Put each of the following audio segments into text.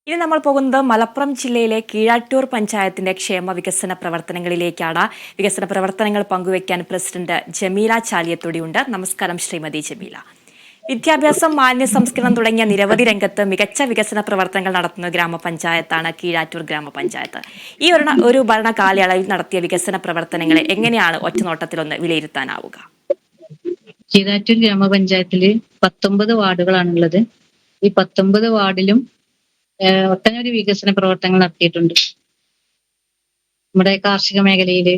ഇനി നമ്മൾ പോകുന്നത് മലപ്പുറം ജില്ലയിലെ കീഴാറ്റൂർ പഞ്ചായത്തിന്റെ ക്ഷേമ വികസന പ്രവർത്തനങ്ങളിലേക്കാണ്. വികസന പ്രവർത്തനങ്ങൾ പങ്കുവയ്ക്കാൻ പ്രസിഡന്റ് ജമീല ചാലിയത്തൊടിയുണ്ട്. നമസ്കാരം ശ്രീമതി ജമീല. വിദ്യാഭ്യാസം, മാലിന്യ സംസ്കരണം തുടങ്ങിയ നിരവധി രംഗത്ത് മികച്ച വികസന പ്രവർത്തനങ്ങൾ നടത്തുന്ന ഗ്രാമപഞ്ചായത്താണ് കീഴാറ്റൂർ ഗ്രാമപഞ്ചായത്ത്. ഈ ഒരു ഭരണ കാലയളവിൽ നടത്തിയ വികസന പ്രവർത്തനങ്ങളെ എങ്ങനെയാണ് ഒറ്റനോട്ടത്തിലൊന്ന് വിലയിരുത്താനാവുക? കീഴാറ്റൂർ ഗ്രാമപഞ്ചായത്തില് 19 വാർഡുകളാണുള്ളത്. ഈ 19 വാർഡിലും ഒട്ടനവധി വികസന പ്രവർത്തനങ്ങൾ നടത്തിയിട്ടുണ്ട്. നമ്മുടെ കാർഷിക മേഖലയില്,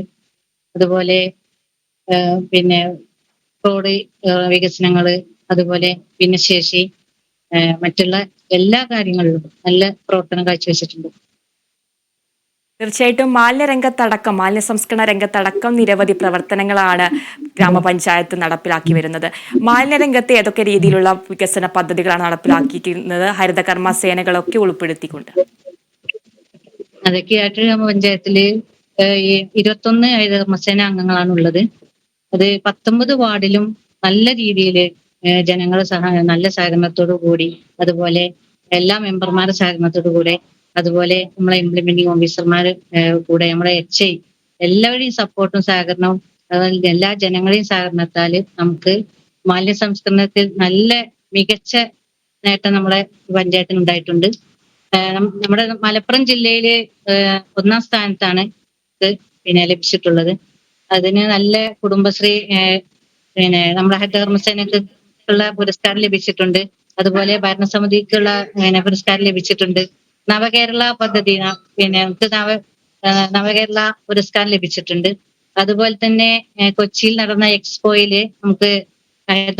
അതുപോലെ പിന്നെ റോഡ് വികസനങ്ങള്, അതുപോലെ ഭിന്നശേഷി, മറ്റുള്ള എല്ലാ കാര്യങ്ങളിലും നല്ല പ്രവർത്തനം കാഴ്ചവെച്ചിട്ടുണ്ട്. തീർച്ചയായിട്ടും മാലിന്യ സംസ്കരണ രംഗത്തടക്കം നിരവധി പ്രവർത്തനങ്ങളാണ് ഗ്രാമപഞ്ചായത്ത് നടപ്പിലാക്കി വരുന്നത്. മാലിന്യ രംഗത്ത് ഏതൊക്കെ രീതിയിലുള്ള വികസന പദ്ധതികളാണ് നടപ്പിലാക്കിയിരിക്കുന്നത്, ഹരിതകർമ്മ സേനകളൊക്കെ ഉൾപ്പെടുത്തിക്കൊണ്ട്? അതെ, കീഴാറ്റൂർ ഗ്രാമപഞ്ചായത്തില് 21 ഹരിതകർമ്മസേന അംഗങ്ങളാണ് ഉള്ളത്. അത് 19 വാർഡിലും നല്ല രീതിയിൽ ജനങ്ങളുടെ നല്ല സഹകരണത്തോടു കൂടി, അതുപോലെ എല്ലാ മെമ്പർമാരുടെ സഹകരണത്തോടു കൂടെ, അതുപോലെ നമ്മളെ ഇംപ്ലിമെന്റിംഗ് ഓഫീസർമാര് കൂടെ, നമ്മുടെ HI എല്ലാവരുടെയും സപ്പോർട്ടും സഹകരണവും, എല്ലാ ജനങ്ങളുടെയും സഹകരണത്താൽ നമുക്ക് മാലിന്യ സംസ്കരണത്തിൽ നല്ല മികച്ച നേട്ടം നമ്മുടെ പഞ്ചായത്തിന് ഉണ്ടായിട്ടുണ്ട്. നമ്മുടെ മലപ്പുറം ജില്ലയില് 1ാം സ്ഥാനത്താണ് ഇത് ലഭിച്ചിട്ടുള്ളത്. അതിന് നല്ല കുടുംബശ്രീ നമ്മുടെ ഹരിതകർമ്മസേനക്ക് ഉള്ള പുരസ്കാരം ലഭിച്ചിട്ടുണ്ട്. അതുപോലെ ഭരണസമിതിക്കുള്ള പുരസ്കാരം ലഭിച്ചിട്ടുണ്ട്. നവകേരള പദ്ധതി നവകേരള പുരസ്കാരം ലഭിച്ചിട്ടുണ്ട്. അതുപോലെ തന്നെ കൊച്ചിയിൽ നടന്ന എക്സ്പോയില് നമുക്ക്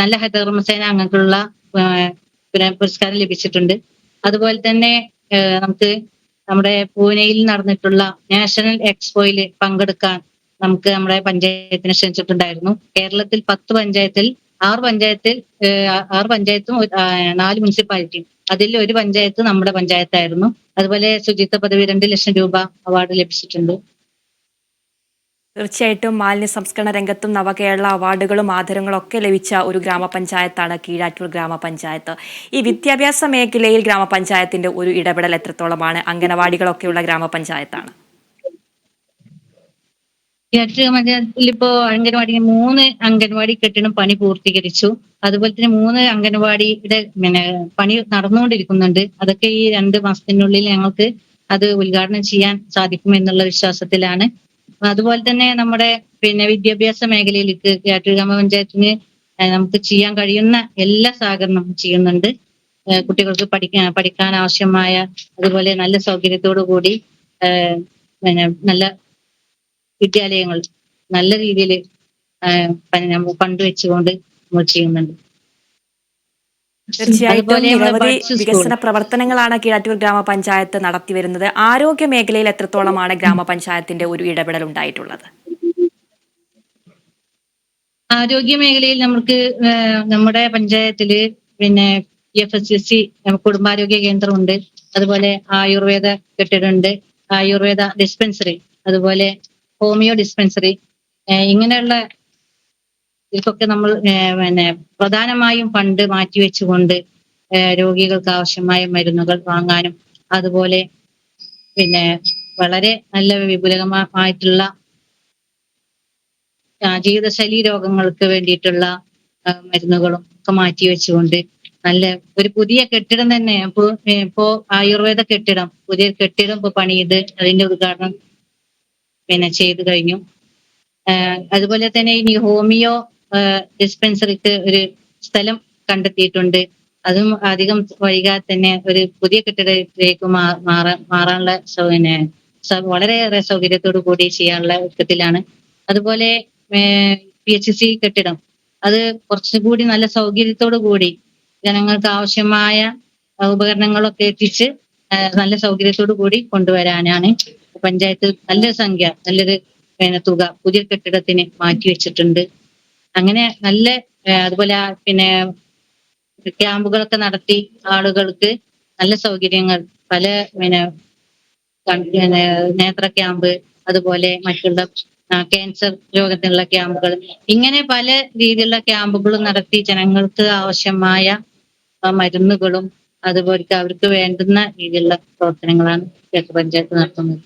നല്ല ഹരിതകർമ്മസേന അംഗങ്ങൾക്കുള്ള പുരസ്കാരം ലഭിച്ചിട്ടുണ്ട്. അതുപോലെ തന്നെ നമുക്ക് നമ്മുടെ പൂനെയിൽ നടന്നിട്ടുള്ള നാഷണൽ എക്സ്പോയില് പങ്കെടുക്കാൻ നമുക്ക് നമ്മുടെ പഞ്ചായത്തിനെ ക്ഷണിച്ചിട്ടുണ്ടായിരുന്നു. കേരളത്തിൽ 10 പഞ്ചായത്തിൽ 6 പഞ്ചായത്തും 4 മുനിസിപ്പാലിറ്റിയും, അതിൽ ഒരു പഞ്ചായത്ത് നമ്മുടെ പഞ്ചായത്തായിരുന്നു. അതുപോലെ ശുചിത്വ പദവി 2 ലക്ഷം രൂപ അവാർഡ് ലഭിച്ചിട്ടുണ്ട്. തീർച്ചയായിട്ടും മാലിന്യ സംസ്കരണ രംഗത്തും നവകേരള അവാർഡുകളും ആദരങ്ങളും ഒക്കെ ലഭിച്ച ഒരു ഗ്രാമപഞ്ചായത്താണ് കീഴാറ്റൂർ ഗ്രാമപഞ്ചായത്ത്. ഈ വിദ്യാഭ്യാസ മേഖലയിൽ ഗ്രാമപഞ്ചായത്തിന്റെ ഒരു ഇടപെടൽ എത്രത്തോളമാണ്? അംഗനവാടികളൊക്കെയുള്ള ഗ്രാമപഞ്ചായത്താണ്. കീഴാറ്റൂർ ഗ്രാമപഞ്ചായത്തിൽ ഇപ്പോ അംഗൻവാടി 3 അംഗൻവാടി കെട്ടിടം പണി പൂർത്തീകരിച്ചു. അതുപോലെ തന്നെ 3 അംഗൻവാടിയുടെ പണി നടന്നുകൊണ്ടിരിക്കുന്നുണ്ട്. അതൊക്കെ ഈ 2 മാസത്തിനുള്ളിൽ ഞങ്ങൾക്ക് അത് ഉദ്ഘാടനം ചെയ്യാൻ സാധിക്കും എന്നുള്ള വിശ്വാസത്തിലാണ്. അതുപോലെ തന്നെ നമ്മുടെ വിദ്യാഭ്യാസ മേഖലയിലേക്ക് കീഴാറ്റൂർ ഗ്രാമപഞ്ചായത്തിന് നമുക്ക് ചെയ്യാൻ കഴിയുന്ന എല്ലാ സഹകരണവും ചെയ്യുന്നുണ്ട്. കുട്ടികൾക്ക് പഠിക്കാൻ ആവശ്യമായ, അതുപോലെ നല്ല സൗകര്യത്തോടു കൂടി നല്ല വിദ്യാലയങ്ങൾ നല്ല രീതിയിൽ പണ്ടുവെച്ചുകൊണ്ട് നമ്മൾ ചെയ്യുന്നുണ്ട്. തീർച്ചയായിട്ടും നിരവധി വികസന പ്രവർത്തനങ്ങളാണ് കീഴാറ്റൂർ ഗ്രാമപഞ്ചായത്ത് നടത്തി വരുന്നത്. ആരോഗ്യ മേഖലയിൽ എത്രത്തോളമാണ് ഗ്രാമപഞ്ചായത്തിന്റെ ഒരു ഇടപെടൽ ഉണ്ടായിട്ടുള്ളത്? ആരോഗ്യ മേഖലയിൽ നമുക്ക് നമ്മുടെ പഞ്ചായത്തില് FSSC കുടുംബാരോഗ്യ കേന്ദ്രമുണ്ട്. അതുപോലെ ആയുർവേദ കെട്ടിടമുണ്ട്, ആയുർവേദ ഡിസ്പെൻസറി, അതുപോലെ ഹോമിയോ ഡിസ്പെൻസറി. ഇങ്ങനെയുള്ള ഇതൊക്കെ നമ്മൾ പ്രധാനമായും ഫണ്ട് മാറ്റിവെച്ചുകൊണ്ട് രോഗികൾക്ക് ആവശ്യമായ മരുന്നുകൾ വാങ്ങാനും, അതുപോലെ വളരെ നല്ല വിപുലമായിട്ടുള്ള ജീവിതശൈലി രോഗങ്ങൾക്ക് വേണ്ടിയിട്ടുള്ള മരുന്നുകളും ഒക്കെ മാറ്റിവെച്ചുകൊണ്ട് നല്ല ഒരു പുതിയ കെട്ടിടം തന്നെ ഇപ്പോ ആയുർവേദ കെട്ടിടം, പുതിയ കെട്ടിടം ഇപ്പൊ പണിയത് അതിന്റെ ഉദ്ഘാടനം ചെയ്തു കഴിഞ്ഞു. അതുപോലെ തന്നെ ഇനി ഹോമിയോ ഡിസ്പെൻസറിക്ക് ഒരു സ്ഥലം കണ്ടെത്തിയിട്ടുണ്ട്. അതും അധികം വൈകാതെ തന്നെ ഒരു പുതിയ കെട്ടിടത്തിലേക്ക് മാറാനുള്ള വളരെയേറെ സൗകര്യത്തോടു കൂടി ചെയ്യാനുള്ള ഒരുക്കത്തിലാണ്. അതുപോലെ PHC കെട്ടിടം, അത് കുറച്ചുകൂടി നല്ല സൗകര്യത്തോടു കൂടി ജനങ്ങൾക്ക് ആവശ്യമായ ഉപകരണങ്ങളൊക്കെ എത്തിച്ച് നല്ല സൗകര്യത്തോടു കൂടി കൊണ്ടുവരാനാണ് പഞ്ചായത്ത് നല്ലൊരു തുക പുതിയ കെട്ടിടത്തിന് മാറ്റിവെച്ചിട്ടുണ്ട്. അങ്ങനെ അതുപോലെ ക്യാമ്പുകളൊക്കെ നടത്തി ആളുകൾക്ക് നല്ല സൗകര്യങ്ങൾ, പല നേത്ര ക്യാമ്പ്, അതുപോലെ മറ്റുള്ള ക്യാൻസർ രോഗത്തിനുള്ള ക്യാമ്പുകൾ, ഇങ്ങനെ പല രീതിയിലുള്ള ക്യാമ്പുകളും നടത്തി ജനങ്ങൾക്ക് ആവശ്യമായ മരുന്നുകളും അതുപോലെ അവർക്ക് വേണ്ടുന്ന രീതിയിലുള്ള പ്രവർത്തനങ്ങളാണ് കിഴക്ക് പഞ്ചായത്ത് നടത്തുന്നത്.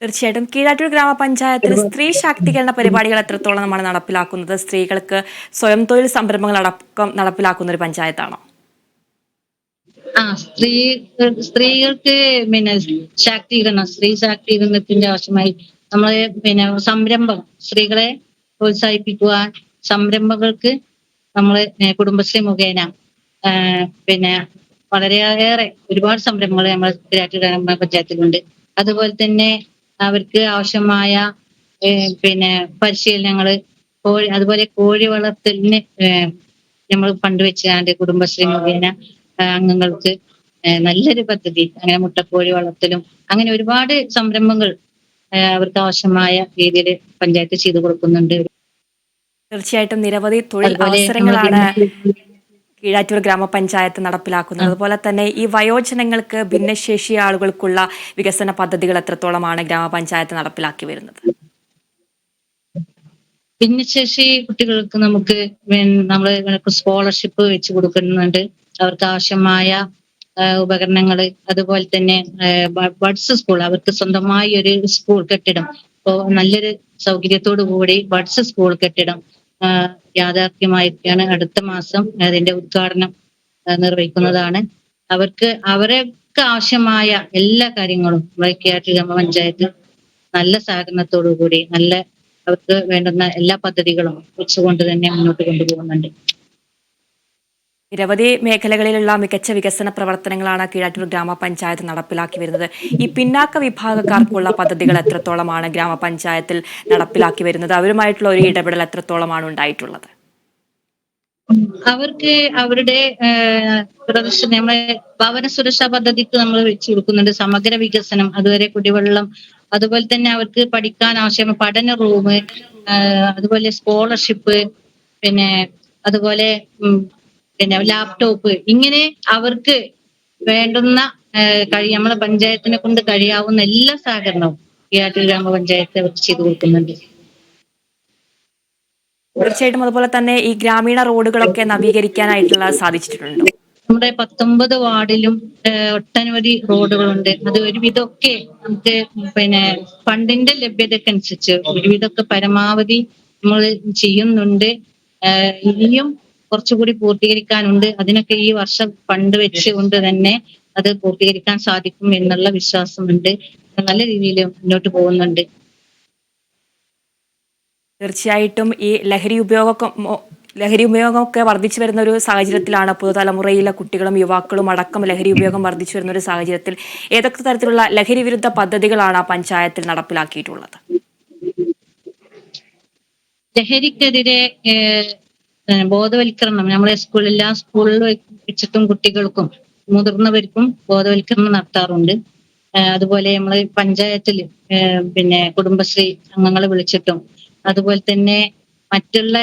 തീർച്ചയായിട്ടും കീഴാറ്റൂർ ഗ്രാമപഞ്ചായത്തിൽ സ്ത്രീ ശാക്തീകരണ പരിപാടികൾ എത്രത്തോളമാണ് നടപ്പിലാക്കുന്നത്? സ്ത്രീകൾക്ക് സ്വയം തൊഴിൽ സംരംഭങ്ങൾ അടക്കം നടപ്പിലാക്കുന്ന ഒരു പഞ്ചായത്താണോ? സ്ത്രീകൾക്ക് പിന്നെ സ്ത്രീ ശാക്തീകരണത്തിന്റെ ആവശ്യമായി നമ്മള് സംരംഭം സ്ത്രീകളെ പ്രോത്സാഹിപ്പിക്കുവാൻ സംരംഭങ്ങൾക്ക് നമ്മള് കുടുംബശ്രീ മുഖേന പിന്നെ വളരെയേറെ ഒരുപാട് സംരംഭങ്ങൾ നമ്മുടെ കീഴാറ്റൂർ ഗ്രാമപഞ്ചായത്തിലുണ്ട്. അതുപോലെ തന്നെ അവർക്ക് ആവശ്യമായ പരിശീലനങ്ങള് അതുപോലെ കോഴി വളർത്തലിന് നമ്മൾ ഫണ്ട് വെച്ചാണ്ട് കുടുംബശ്രീ മുഖേന അംഗങ്ങൾക്ക് നല്ലൊരു പദ്ധതി, അങ്ങനെ മുട്ടക്കോഴി വളർത്തലും അങ്ങനെ ഒരുപാട് സംരംഭങ്ങൾ അവർക്ക് ആവശ്യമായ രീതിയിൽ പഞ്ചായത്ത് ചെയ്തു കൊടുക്കുന്നുണ്ട്. തീർച്ചയായിട്ടും നിരവധി തൊഴിൽ അതുപോലെ അവസരങ്ങളാണ് കീഴാറ്റൂർ ഗ്രാമപഞ്ചായത്ത് നടപ്പിലാക്കുന്നത്. അതുപോലെ തന്നെ ഈ വയോജനങ്ങൾക്ക് ഭിന്നശേഷി ആളുകൾക്കുള്ള വികസന പദ്ധതികൾ എത്രത്തോളമാണ് ഗ്രാമപഞ്ചായത്ത് നടപ്പിലാക്കി വരുന്നത്? ഭിന്നശേഷി കുട്ടികൾക്ക് നമ്മള് സ്കോളർഷിപ്പ് വെച്ച് കൊടുക്കുന്നുണ്ട്. അവർക്ക് ആവശ്യമായ ഉപകരണങ്ങള്, അതുപോലെ തന്നെ ബഡ്സ് സ്കൂൾ, അവർക്ക് സ്വന്തമായി ഒരു സ്കൂൾ കെട്ടിടം, ഇപ്പോ നല്ലൊരു സൗകര്യത്തോടു കൂടി ബഡ്സ് സ്കൂൾ കെട്ടിടം യാഥാർത്ഥ്യമായിരിക്കുകയാണ്. അടുത്ത മാസം അതിന്റെ ഉദ്ഘാടനം നിർവഹിക്കുന്നതാണ്. അവർക്ക് ആവശ്യമായ എല്ലാ കാര്യങ്ങളും കീഴാറ്റൂർ ഗ്രാമപഞ്ചായത്ത് നല്ല സഹകരണത്തോടു കൂടി അവർക്ക് വേണ്ടുന്ന എല്ലാ പദ്ധതികളും വെച്ചുകൊണ്ട് തന്നെ മുന്നോട്ട് കൊണ്ടുപോകുന്നുണ്ട്. നിരവധി മേഖലകളിലുള്ള മികച്ച വികസന പ്രവർത്തനങ്ങളാണ് കീഴാറ്റൂർ ഗ്രാമപഞ്ചായത്ത് നടപ്പിലാക്കി വരുന്നത്. ഈ പിന്നാക്ക വിഭാഗക്കാർക്കുള്ള പദ്ധതികൾ എത്രത്തോളമാണ് ഗ്രാമപഞ്ചായത്തിൽ നടപ്പിലാക്കി വരുന്നത്? അവരുമായിട്ടുള്ള ഒരു ഇടപെടൽ എത്രത്തോളമാണ് ഉണ്ടായിട്ടുള്ളത്? അവർക്ക് അവരുടെ നമ്മളെ ഭവന സുരക്ഷാ പദ്ധതിക്ക് നമ്മൾ വെച്ചു കൊടുക്കുന്നുണ്ട്. സമഗ്ര വികസനം, അതുവരെ കുടിവെള്ളം, അതുപോലെ തന്നെ അവർക്ക് പഠിക്കാൻ ആവശ്യമായ പഠന റൂം, അതുപോലെ സ്കോളർഷിപ്പ്, പിന്നെ അതുപോലെ ലാപ്ടോപ്പ്, ഇങ്ങനെ അവർക്ക് വേണ്ടുന്ന നമ്മളെ പഞ്ചായത്തിനെ കൊണ്ട് കഴിയാവുന്ന എല്ലാ സഹകരണവും കീഴാറ്റൂർ ഗ്രാമപഞ്ചായത്ത് അവർക്ക് ചെയ്തു കൊടുക്കുന്നുണ്ട്. തീർച്ചയായിട്ടും അതുപോലെ തന്നെ ഈ ഗ്രാമീണ റോഡുകളൊക്കെ നവീകരിക്കാനായിട്ടുള്ള സാധിച്ചിട്ടുണ്ടോ? നമ്മുടെ 19 വാർഡിലും ഒട്ടനവധി റോഡുകളുണ്ട്. അത് ഒരുവിധമൊക്കെ നമുക്ക് ഫണ്ടിന്റെ ലഭ്യതക്കനുസരിച്ച് ഒരുവിധമൊക്കെ പരമാവധി നമ്മൾ ചെയ്യുന്നുണ്ട്. ഇനിയും കുറച്ചുകൂടി പൂർത്തീകരിക്കാനുണ്ട്. അതിനൊക്കെ ഈ വർഷം ഫണ്ട് വെച്ചുകൊണ്ട് തന്നെ അത് പൂർത്തീകരിക്കാൻ സാധിക്കും എന്നുള്ള വിശ്വാസമുണ്ട്. നല്ല രീതിയിൽ മുന്നോട്ട് പോകുന്നുണ്ട്. തീർച്ചയായിട്ടും ഈ ലഹരി ഉപയോഗമൊക്കെ വർദ്ധിച്ചു വരുന്ന ഒരു സാഹചര്യത്തിലാണ്, പുതുതലമുറയിലെ കുട്ടികളും യുവാക്കളും അടക്കം ലഹരി ഉപയോഗം വർദ്ധിച്ചു വരുന്ന ഒരു സാഹചര്യത്തിൽ ഏതൊക്കെ തരത്തിലുള്ള ലഹരി വിരുദ്ധ പദ്ധതികളാണ് ആ പഞ്ചായത്തിൽ നടപ്പിലാക്കിയിട്ടുള്ളത്? ലഹരിക്കെതിരെ ബോധവൽക്കരണം നമ്മളെ എല്ലാ സ്കൂളിൽ വെച്ചിട്ടും കുട്ടികൾക്കും മുതിർന്നവർക്കും ബോധവൽക്കരണം നടത്താറുണ്ട്. അതുപോലെ നമ്മൾ പഞ്ചായത്തിൽ കുടുംബശ്രീ അംഗങ്ങളെ വിളിച്ചിട്ടും, അതുപോലെ തന്നെ മറ്റുള്ള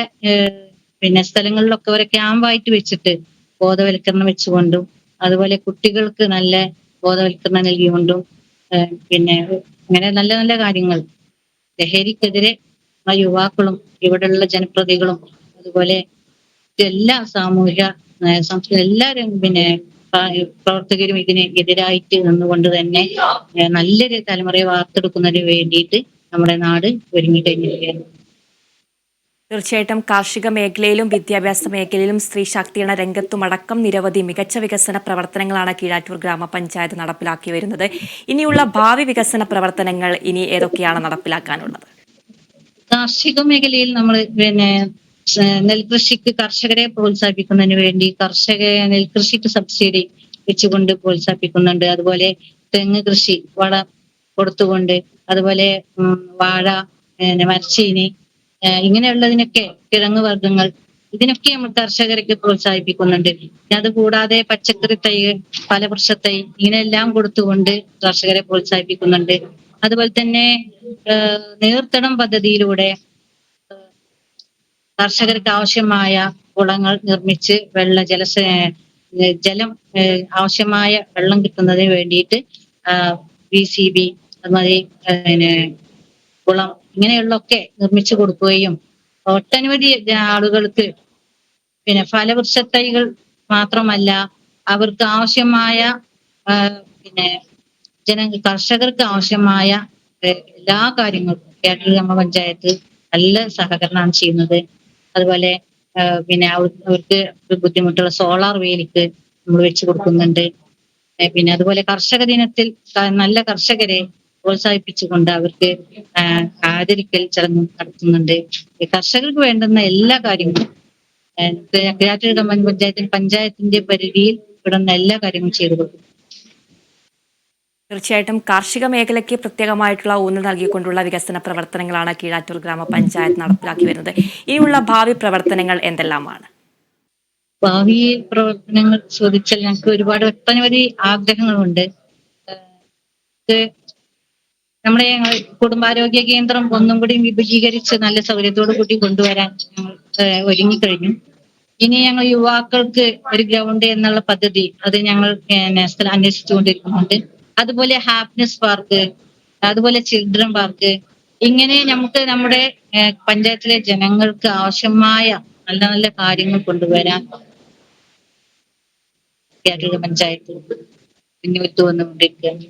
സ്ഥലങ്ങളിലൊക്കെ ഒരു ക്യാമ്പായിട്ട് വെച്ചിട്ട് ബോധവൽക്കരണം വെച്ചുകൊണ്ടും, അതുപോലെ കുട്ടികൾക്ക് നല്ല ബോധവൽക്കരണം നൽകിക്കൊണ്ടും ഇങ്ങനെ നല്ല നല്ല കാര്യങ്ങൾ ലഹരിക്കെതിരെ യുവാക്കളും ഇവിടെയുള്ള ജനപ്രതിനിധികളും അതുപോലെ എല്ലാ സാമൂഹിക എല്ലാവരും പ്രവർത്തകരും ഇതിന് എതിരായിട്ട് നിന്നുകൊണ്ട് തന്നെ നല്ലൊരു തലമുറയെ വാർത്തെടുക്കുന്നതിന് വേണ്ടിയിട്ട് നമ്മുടെ നാട് ഒരുങ്ങിക്കഴിഞ്ഞിരിക്കുകയാണ്. തീർച്ചയായിട്ടും കാർഷിക മേഖലയിലും വിദ്യാഭ്യാസ മേഖലയിലും സ്ത്രീ ശാക്തീകരണ രംഗത്തും അടക്കം നിരവധി മികച്ച വികസന പ്രവർത്തനങ്ങളാണ് കീഴാറ്റൂർ ഗ്രാമപഞ്ചായത്ത് നടപ്പിലാക്കി വരുന്നത്. ഇനിയുള്ള ഭാവി വികസന പ്രവർത്തനങ്ങൾ ഇനി ഏതൊക്കെയാണ് നടപ്പിലാക്കാനുള്ളത്? കാർഷിക മേഖലയിൽ നമ്മൾ നെൽകൃഷിക്ക് കർഷകരെ പ്രോത്സാഹിപ്പിക്കുന്നതിന് വേണ്ടി നെൽകൃഷിക്ക് സബ്സിഡി വെച്ചുകൊണ്ട് പ്രോത്സാഹിപ്പിക്കുന്നുണ്ട്. അതുപോലെ തെങ്ങ് കൃഷി വളം കൊടുത്തുകൊണ്ട്, അതുപോലെ വാഴ, മരച്ചീനി, ഇങ്ങനെയുള്ളതിനൊക്കെ കിഴങ്ങ് വർഗ്ഗങ്ങൾ, ഇതിനൊക്കെ നമ്മൾ കർഷകർക്ക് പ്രോത്സാഹിപ്പിക്കുന്നുണ്ട്. അതുകൂടാതെ പച്ചക്കറി തൈ, ഫലവൃക്ഷ തൈ, ഇങ്ങനെയെല്ലാം കൊടുത്തുകൊണ്ട് കർഷകരെ പ്രോത്സാഹിപ്പിക്കുന്നുണ്ട്. അതുപോലെ തന്നെ നീർത്തടം പദ്ധതിയിലൂടെ കർഷകർക്ക് ആവശ്യമായ കുളങ്ങൾ നിർമ്മിച്ച് ജലം ആവശ്യമായ വെള്ളം കിട്ടുന്നതിന് വേണ്ടിയിട്ട് VCB, അതുമാതിരി കുളം, ഇങ്ങനെയുള്ളൊക്കെ നിർമ്മിച്ചു കൊടുക്കുകയും ഒട്ടനവധി ആളുകൾക്ക് ഫലവൃക്ഷ തൈകൾ മാത്രമല്ല അവർക്ക് ആവശ്യമായ ആ, പിന്നെ കർഷകർക്ക് ആവശ്യമായ എല്ലാ കാര്യങ്ങൾക്കും കേരള ഗ്രാമപഞ്ചായത്ത് നല്ല സഹകരണമാണ് ചെയ്യുന്നത്. അതുപോലെ പിന്നെ അവർക്ക് ബുദ്ധിമുട്ടുള്ള സോളാർ വേലിക്ക് നമ്മൾ വെച്ച് കൊടുക്കുന്നുണ്ട്. പിന്നെ അതുപോലെ കർഷക ദിനത്തിൽ നല്ല കർഷകരെ പ്രോത്സാഹിപ്പിച്ചുകൊണ്ട് അവർക്ക് ആദരിക്കൽ ചടങ്ങ് നടത്തുന്നുണ്ട്. കർഷകർക്ക് വേണ്ടുന്ന എല്ലാ കാര്യങ്ങളും കിഴാറ്റൂർ പഞ്ചായത്തിന്റെ പരിധിയിൽ ഇവിടുന്ന എല്ലാ കാര്യങ്ങളും ചെയ്തു കൊടുക്കും. തീർച്ചയായിട്ടും കാർഷിക മേഖലയ്ക്ക് പ്രത്യേകമായിട്ടുള്ള ഊന്നൽ നൽകിക്കൊണ്ടുള്ള വികസന പ്രവർത്തനങ്ങളാണ് കീഴാറ്റൂർ ഗ്രാമപഞ്ചായത്ത് നടപ്പിലാക്കി വരുന്നത്. ഇനിയുള്ള ഭാവി പ്രവർത്തനങ്ങൾ എന്തെല്ലാമാണ്? ഭാവി പ്രവർത്തനങ്ങൾ ചോദിച്ചാൽ ഞങ്ങൾക്ക് ഒരുപാട് ഒട്ടനവധി ആഗ്രഹങ്ങളുണ്ട്. ഇത് നമ്മുടെ കുടുംബാരോഗ്യ കേന്ദ്രം ഒന്നും കൂടി വിപുലീകരിച്ച് നല്ല സൗകര്യത്തോടു കൂടി കൊണ്ടുവരാൻ ഞങ്ങൾ ഒരുങ്ങിക്കഴിഞ്ഞു. ഇനി ഞങ്ങൾ യുവാക്കൾക്ക് ഒരു ഗ്രൗണ്ട് എന്നുള്ള പദ്ധതി അത് ഞങ്ങൾ അന്വേഷിച്ചുകൊണ്ടിരിക്കുന്നുണ്ട്. അതുപോലെ ഹാപ്പിനെസ് പാർക്ക്, അതുപോലെ ചിൽഡ്രൻ പാർക്ക്, ഇങ്ങനെ നമുക്ക് നമ്മുടെ പഞ്ചായത്തിലെ ജനങ്ങൾക്ക് ആവശ്യമായ നല്ല നല്ല കാര്യങ്ങൾ കൊണ്ടുവരാൻ കേരള പഞ്ചായത്ത് മുന്നോട്ട് വന്നുകൊണ്ടിരിക്കുകയാണ്.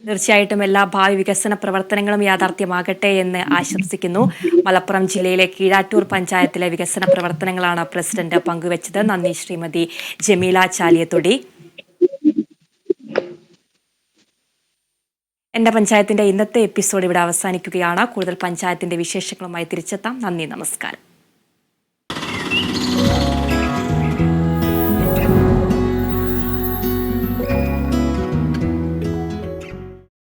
തീർച്ചയായിട്ടും എല്ലാ ഭാവി വികസന പ്രവർത്തനങ്ങളും യാഥാർത്ഥ്യമാകട്ടെ എന്ന് ആശംസിക്കുന്നു. മലപ്പുറം ജില്ലയിലെ കീഴാറ്റൂർ പഞ്ചായത്തിലെ വികസന പ്രവർത്തനങ്ങളാണ് പ്രസിഡന്റ് പങ്കുവച്ചത്. നന്ദി ശ്രീമതി ജമീല ചാലിയത്തൊടി. എൻ്റെ പഞ്ചായത്തിന്റെ ഇന്നത്തെ എപ്പിസോഡ് ഇവിടെ അവസാനിക്കുകയാണ്. കൂടുതൽ പഞ്ചായത്തിന്റെ വിശേഷങ്ങളുമായി തിരിച്ചെത്താം. നന്ദി, നമസ്കാരം.